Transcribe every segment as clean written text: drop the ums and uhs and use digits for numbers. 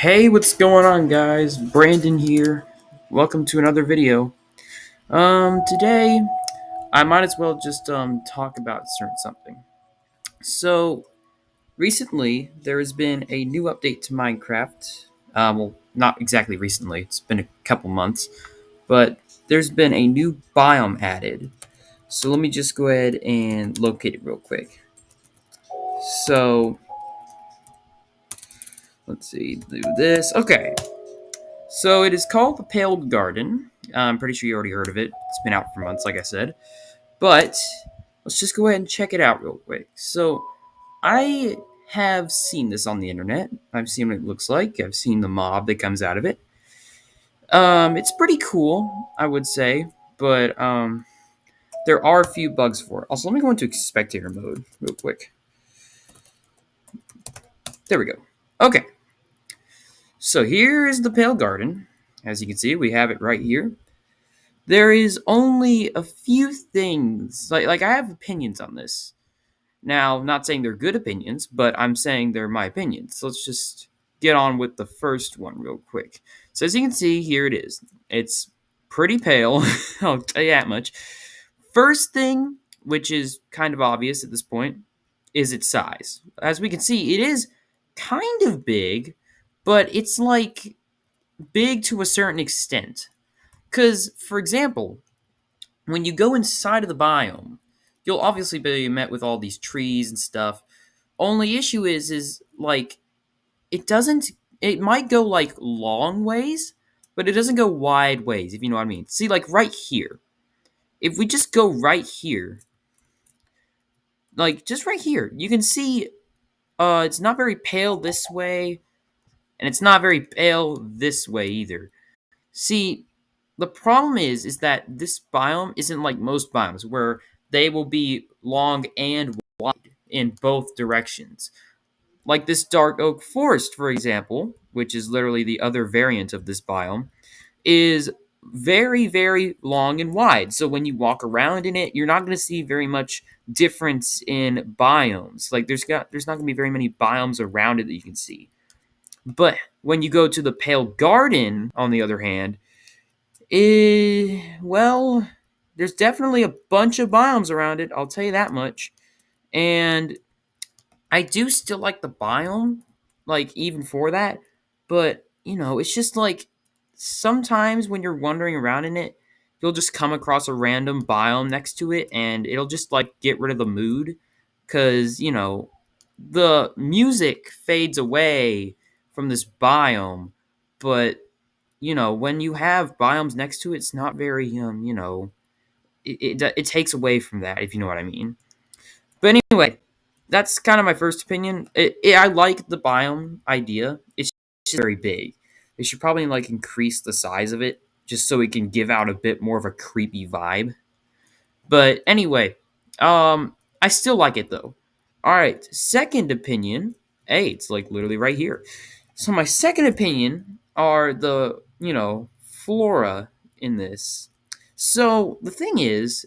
Hey, what's going on, guys? Brandon here. Welcome to another video. Today I might as well just talk about certain something. So, recently there has been a new update to Minecraft. Well, not exactly recently. It's been a couple months, but there's been a new biome added. So, let me just go ahead and locate it real quick. So, let's see, do this. Okay. So it is called the Pale Garden. I'm pretty sure you already heard of it. It's been out for months, like I said. But let's just go ahead and check it out real quick. So I have seen this on the internet. I've seen what it looks like. I've seen the mob that comes out of it. It's pretty cool, I would say, but there are a few bugs for it. Also, let me go into spectator mode real quick. There we go. Okay, so here is the Pale Garden. As you can see, we have it right here. There is only a few things like I have opinions on this. Now, not saying they're good opinions, but I'm saying they're my opinions. So let's just get on with the first one real quick. So as you can see, here it is. It's pretty pale, I'll tell you that much. First thing, which is kind of obvious at this point, is its size. As we can see, it is kind of big, but it's like big to a certain extent. Because, for example, when you go inside of the biome, you'll obviously be met with all these trees and stuff. Only issue is like it doesn't. It might go like long ways, but it doesn't go wide ways. If you know what I mean. See, like right here. If we just go right here, like just right here, you can see. It's not very pale this way, and it's not very pale this way either. See, the problem is that this biome isn't like most biomes where they will be long and wide in both directions. Like this dark oak forest, for example, which is literally the other variant of this biome, is very, very long and wide. So when you walk around in it, you're not going to see very much difference in biomes. Like there's not going to be very many biomes around it that you can see. But when you go to the Pale Garden, on the other hand, well, there's definitely a bunch of biomes around it. I'll tell you that much. And I do still like the biome, like even for that. But it's just like sometimes when you're wandering around in it, you'll just come across a random biome next to it, and it'll just like get rid of the mood, because the music fades away from this biome, but when you have biomes next to it, it's not very it takes away from that, if you know what I mean. But anyway, that's kind of my first opinion. I like the biome idea. It's just very big. They should probably like increase the size of it just so it can give out a bit more of a creepy vibe. But anyway, I still like it though. All right, second opinion. Hey, it's like literally right here. So my second opinion are the flora in this. So the thing is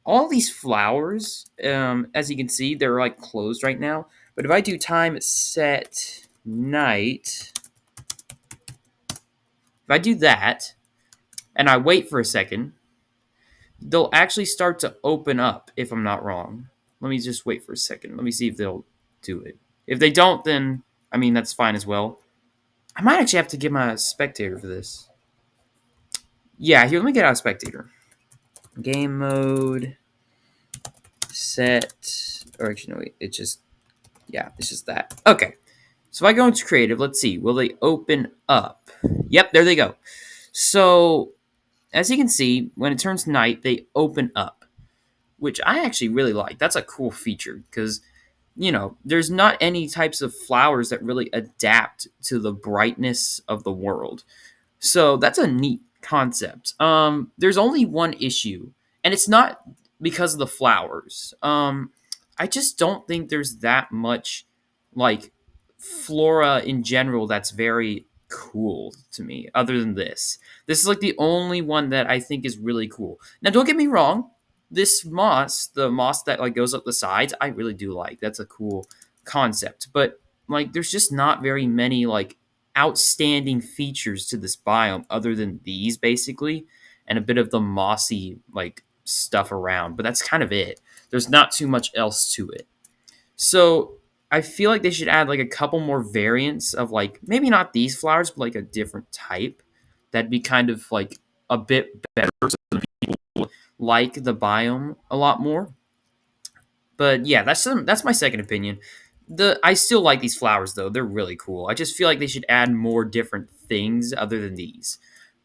all these flowers, as you can see, they're like closed right now. But if I do time set night, if I do that and I wait for a second, they'll actually start to open up, if I'm not wrong. Let me just wait for a second. Let me see if they'll do it. If they don't, then I mean that's fine as well. I might actually have to get my spectator for this. Yeah, here, let me get out of spectator. Game mode, set, or actually, no, wait, it's just that. Okay, so if I go into creative, let's see, will they open up? Yep, there they go. So, as you can see, when it turns night, they open up, which I actually really like. That's a cool feature, because there's not any types of flowers that really adapt to the brightness of the world. So that's a neat concept. There's only one issue, and it's not because of the flowers. I just don't think there's that much like flora in general that's very cool to me. Other than this, this is like the only one that I think is really cool. Now, don't get me wrong. This moss, the moss that like goes up the sides, I really do like. That's a cool concept, but like there's just not very many like outstanding features to this biome other than these basically, and a bit of the mossy like stuff around, but that's kind of it. There's not too much else to it. So I feel like they should add like a couple more variants of like maybe not these flowers, but like a different type. That'd be kind of like a bit better, like the biome a lot more. But yeah, that's my second opinion. I still like these flowers though; they're really cool. I just feel like they should add more different things other than these.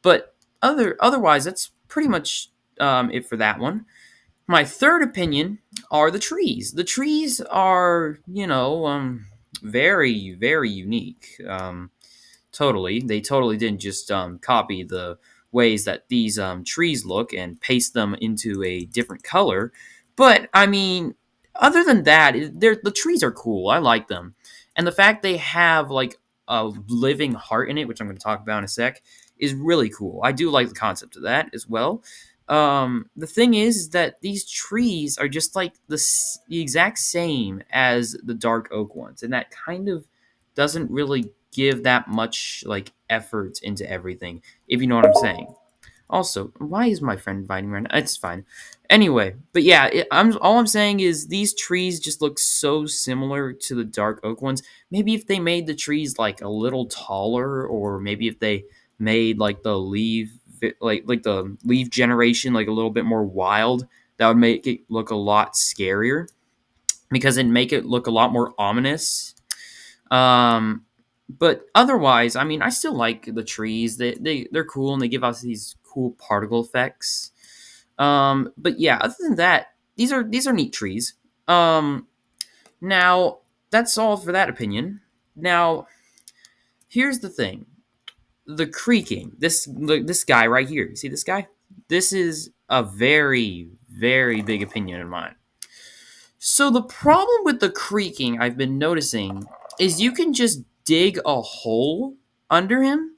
But otherwise, that's pretty much it for that one. My third opinion are the trees. The trees are, very, very unique. Totally. They totally didn't just copy the ways that these trees look and paste them into a different color. But, I mean, other than that, the trees are cool. I like them. And the fact they have, like, a living heart in it, which I'm going to talk about in a sec, is really cool. I do like the concept of that as well. The thing is that these trees are just like the exact same as the dark oak ones, and that kind of doesn't really give that much like effort into everything, if you know what I'm saying. Also, why is my friend inviting me right now? It's fine. Anyway, but yeah, I'm saying is these trees just look so similar to the dark oak ones. Maybe if they made the trees like a little taller, or maybe if they made like the like the leaf generation like a little bit more wild, that would make it look a lot scarier because it'd make it look a lot more ominous. Um, but otherwise, I mean, I still like the trees. They're cool and they give us these cool particle effects. But yeah, other than that, these are neat trees. Now that's all for that opinion. Now here's the thing: the creaking. This guy right here. You see this guy? This is a very very big opinion of mine. So the problem with the creaking I've been noticing is you can just dig a hole under him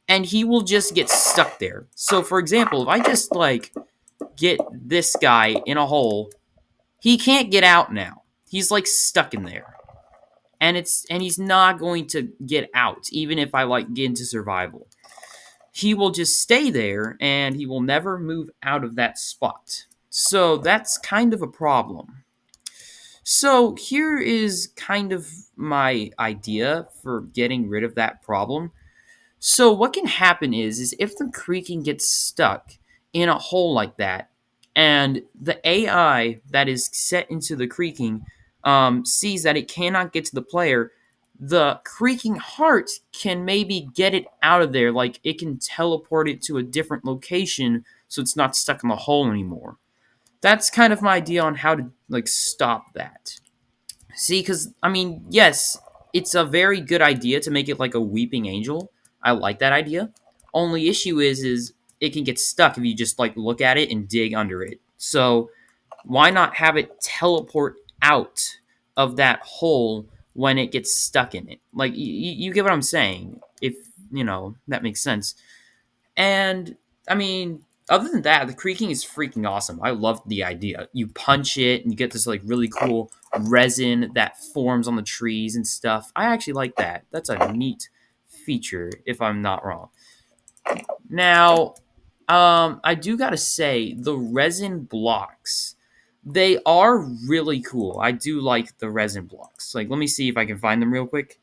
and he will just get stuck there. So for example, if I just like get this guy in a hole, he can't get out now. He's like stuck in there. And he's not going to get out even if I like get into survival. He will just stay there and he will never move out of that spot. So that's kind of a problem. So here is kind of my idea for getting rid of that problem. So what can happen is if the creaking gets stuck in a hole like that, and the AI that is set into the creaking sees that it cannot get to the player, the creaking heart can maybe get it out of there. Like it can teleport it to a different location so it's not stuck in the hole anymore. That's kind of my idea on how to like stop that. See, because I mean, yes, it's a very good idea to make it like a weeping angel. I like that idea. Only issue is it can get stuck if you just like look at it and dig under it. So why not have it teleport out of that hole when it gets stuck in it? Like you get what I'm saying? If that makes sense. And I mean, other than that, the creaking is freaking awesome. I love the idea. You punch it and you get this like really cool resin that forms on the trees and stuff. I actually like that. That's a neat feature, if I'm not wrong. Now, I do gotta say, the resin blocks, they are really cool. I do like the resin blocks. Like, let me see if I can find them real quick.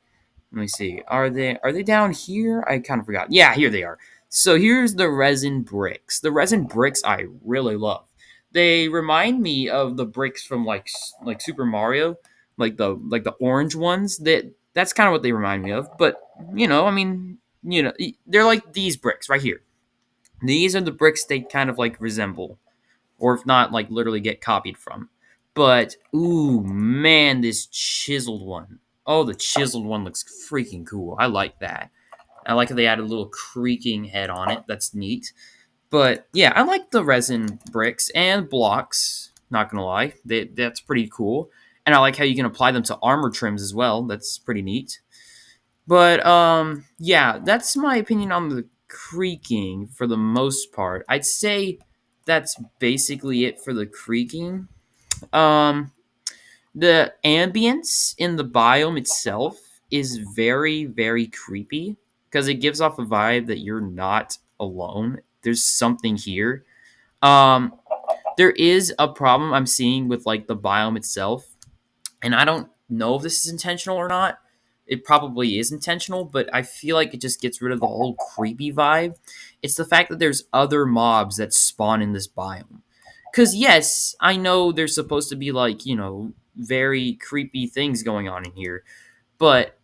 Let me see. Are they down here? I kind of forgot. Yeah, here they are. So here's the resin bricks. The resin bricks I really love. They remind me of the bricks from like Super Mario, like the orange ones. That's kind of what they remind me of. But I mean, they're like these bricks right here. These are the bricks they kind of like resemble, or if not, like literally get copied from. But ooh, man, this chiseled one. Oh, the chiseled one looks freaking cool. I like that. I like how they added a little creaking head on it. That's neat. But yeah, I like the resin bricks and blocks. Not gonna lie, that's pretty cool. And I like how you can apply them to armor trims as well. That's pretty neat. But yeah, that's my opinion on the creaking for the most part. I'd say that's basically it for the creaking. Um, the ambience in the biome itself. is very, very creepy because it gives off a vibe that you're not alone. There's something here. Um, there is a problem I'm seeing with like the biome itself, and I don't know if this is intentional or not. It probably is intentional, but I feel like it just gets rid of the whole creepy vibe. It's the fact that there's other mobs that spawn in this biome. Because, yes, I know there's supposed to be, like, very creepy things going on in here, but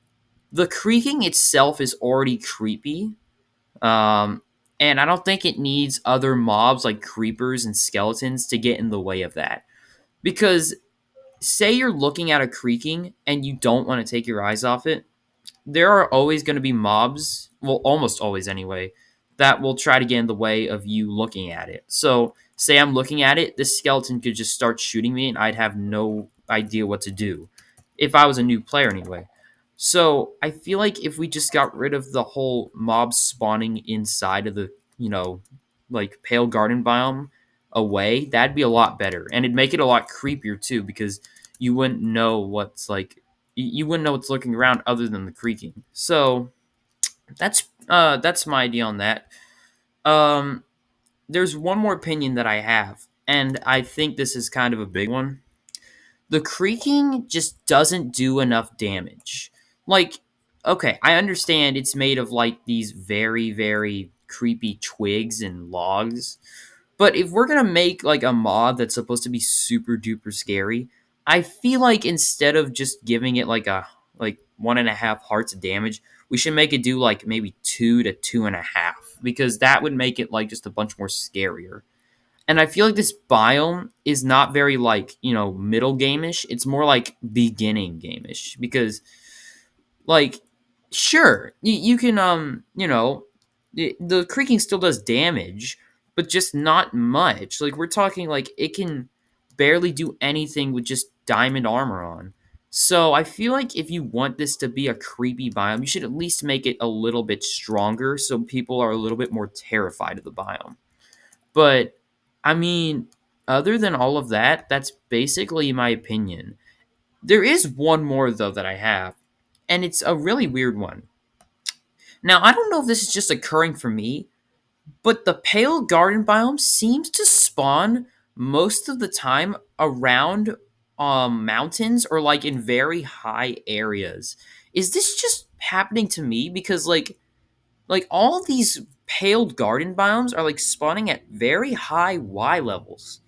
the creaking itself is already creepy. Um, and I don't think it needs other mobs like creepers and skeletons to get in the way of that. Because say you're looking at a creaking and you don't want to take your eyes off it, there are always going to be mobs, well, almost always anyway, that will try to get in the way of you looking at it. So, say I'm looking at it, this skeleton could just start shooting me and I'd have no idea what to do if I was a new player anyway. So, I feel like if we just got rid of the whole mob spawning inside of the, like Pale Garden biome away, that'd be a lot better. And it'd make it a lot creepier too because you wouldn't know what's like you wouldn't know what's lurking around other than the creaking. So that's my idea on that. Um, there's one more opinion that I have, and I think this is kind of a big one. The creaking just doesn't do enough damage. Like, okay, I understand it's made of like these very, very creepy twigs and logs, but if we're gonna make like a mod that's supposed to be super duper scary, I feel like instead of just giving it like 1.5 hearts of damage, we should make it do like maybe 2 to 2.5 because that would make it like just a bunch more scarier. And I feel like this biome is not very like middle gameish. It's more like beginning gameish because like, sure, you can the creaking still does damage, but just not much. Like we're talking like it can barely do anything with just diamond armor on. So I feel like if you want this to be a creepy biome, you should at least make it a little bit stronger so people are a little bit more terrified of the biome. But I mean, other than all of that, that's basically my opinion. There is one more though that I have, and it's a really weird one. Now, I don't know if this is just occurring for me, but the pale garden biome seems to spawn most of the time around mountains or like in very high areas. Is this just happening to me because like all these paled garden biomes are like spawning at very high Y levels?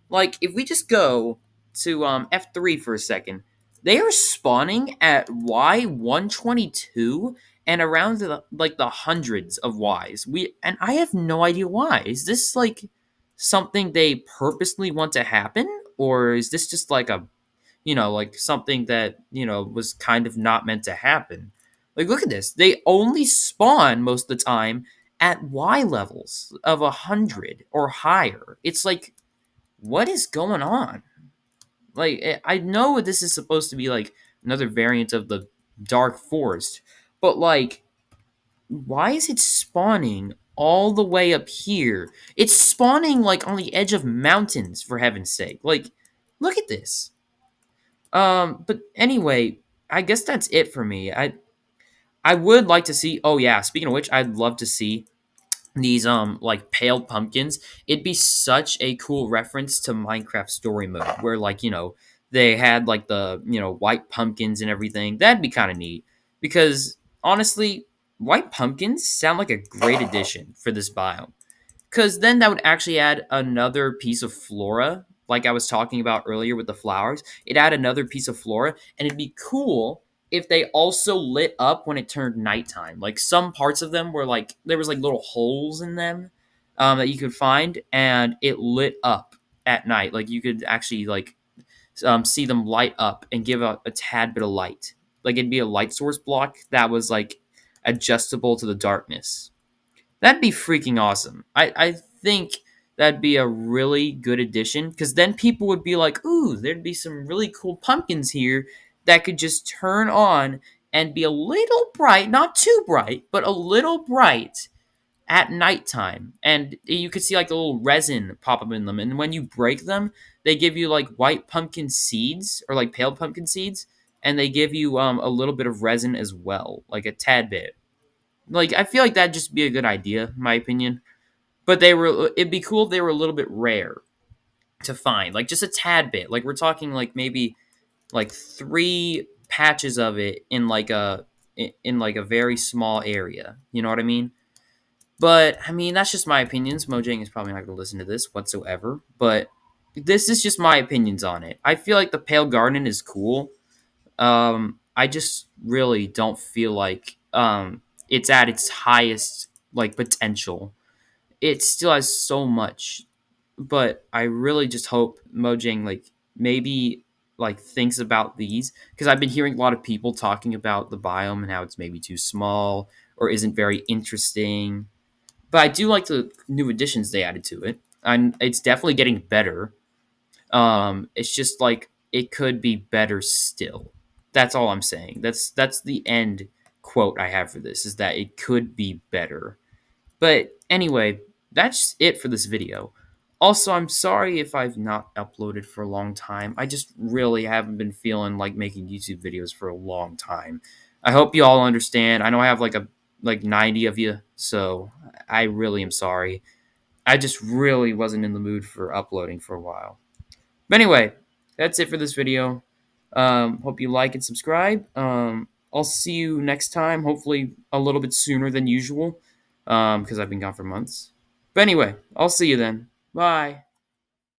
Like if we just go to F3 for a second, they are spawning at Y122 and around the hundreds of Ys. I have no idea why. Is this like something they purposely want to happen, or is this just like a like something that was kind of not meant to happen? Like look at this. They only spawn most of the time at Y levels of 100 or higher. It's like what is going on? Like, I know this is supposed to be like another variant of the Dark Forest, but like, why is it spawning all the way up here? It's spawning like on the edge of mountains, for heaven's sake. Like, look at this. But anyway, I guess that's it for me. I would like to see. Oh yeah, speaking of which, I'd love to see these like pale pumpkins. It'd be such a cool reference to Minecraft story mode where like they had like the white pumpkins and everything. That'd be kind of neat because honestly white pumpkins sound like a great addition for this biome because then that would actually add another piece of flora like I was talking about earlier with the flowers. It'd add another piece of flora and it'd be cool if they also lit up when it turned nighttime. Like some parts of them were like there was like little holes in them that you could find, and it lit up at night. Like you could actually like see them light up and give a tad bit of light. Like it'd be a light source block that was like adjustable to the darkness. That'd be freaking awesome. I think that'd be a really good addition because then people would be like, ooh, there'd be some really cool pumpkins here that could just turn on and be a little bright, not too bright, but a little bright at nighttime. And you could see like a little resin pop up in them. And when you break them, they give you like white pumpkin seeds or like pale pumpkin seeds. and they give you a little bit of resin as well, like a tad bit. Like I feel like that'd just be a good idea, in my opinion. But it'd be cool if they were a little bit rare to find, like just a tad bit. Like we're talking like maybe like 3 patches of it in like a very small area. You know what I mean? But I mean that's just my opinions. Mojang is probably not going to listen to this whatsoever. But this is just my opinions on it. I feel like the Pale Garden is cool. I just really don't feel like it's at its highest like potential. It still has so much, but I really just hope Mojang like maybe like thinks about these because I've been hearing a lot of people talking about the biome and how it's maybe too small or isn't very interesting. But I do like the new additions they added to it, and it's definitely getting better. It's just like it could be better still. That's all I'm saying. That's the end quote I have for this is that it could be better. But anyway, that's it for this video. Also, I'm sorry if I've not uploaded for a long time. I just really haven't been feeling like making YouTube videos for a long time. I hope you all understand. I know I have like 90 of you, so I really am sorry. I just really wasn't in the mood for uploading for a while. But anyway, that's it for this video. Hope you like and subscribe. I'll see you next time, hopefully a little bit sooner than usual, because I've been gone for months. But anyway, I'll see you then. Bye.